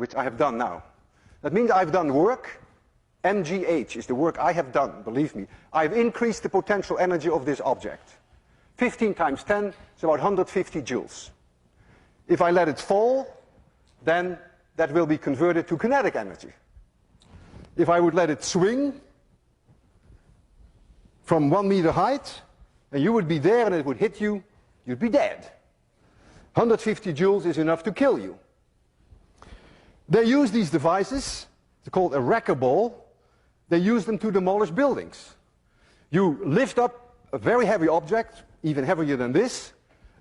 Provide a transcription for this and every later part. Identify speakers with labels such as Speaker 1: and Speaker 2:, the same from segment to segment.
Speaker 1: which I have done now. That means I've done work. mgh is the work I have done, believe me. I've increased the potential energy of this object. 15 times 10 is about 150 joules. If I let it fall, then that will be converted to kinetic energy. If I would let it swing from 1 meter height, and you would be there and it would hit you, you'd be dead. 150 joules is enough to kill you. They use these devices, they're called a wrecker ball. They use them to demolish buildings. You lift up a very heavy object, even heavier than this,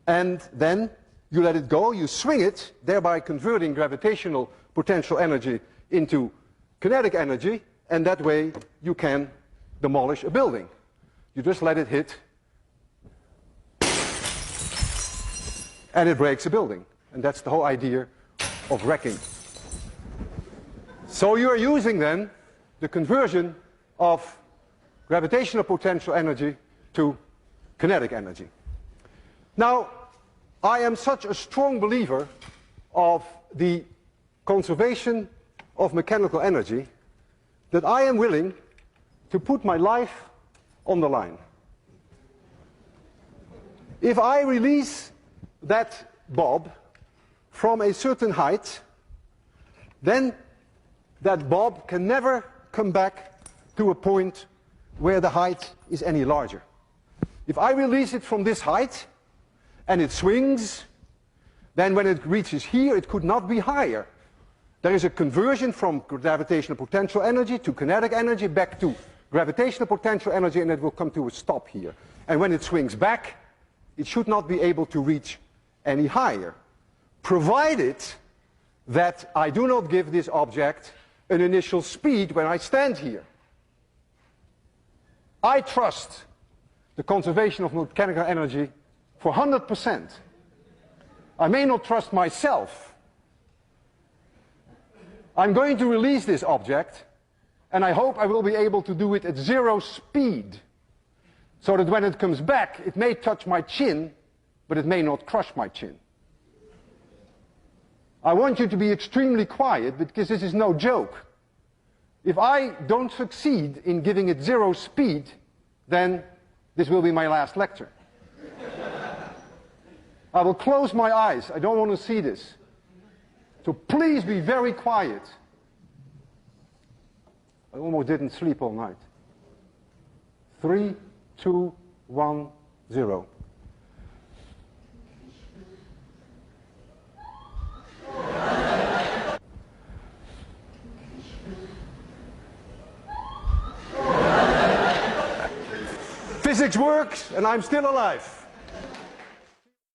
Speaker 1: and then you let it go, you swing it, thereby converting gravitational potential energy into kinetic energy, and that way you can demolish a building. You just let it hit, and it breaks a building. And that's the whole idea of wrecking. So you are using then the conversion of gravitational potential energy to kinetic energy. Now, I am such a strong believer of the conservation of mechanical energy that I am willing to put my life on the line. If I release that bob from a certain height, then that bob can never come back to a point where the height is any larger. If I release it from this height and it swings, then when it reaches here it could not be higher. There is a conversion from gravitational potential energy to kinetic energy back to gravitational potential energy, and it will come to a stop here. And when it swings back, it should not be able to reach any higher, provided that I do not give this object an initial speed when I stand here. I trust the conservation of mechanical energy for 100%. I may not trust myself. I'm going to release this object, and I hope I will be able to do it at 0 speed, so that when it comes back, it may touch my chin, but it may not crush my chin. I want you to be extremely quiet, because this is no joke. If I don't succeed in giving it 0 speed, then this will be my last lecture. I will close my eyes. I don't want to see this. So please be very quiet. I almost didn't sleep all night. 3, 2, 1, 0. Physics works, and I'm still alive.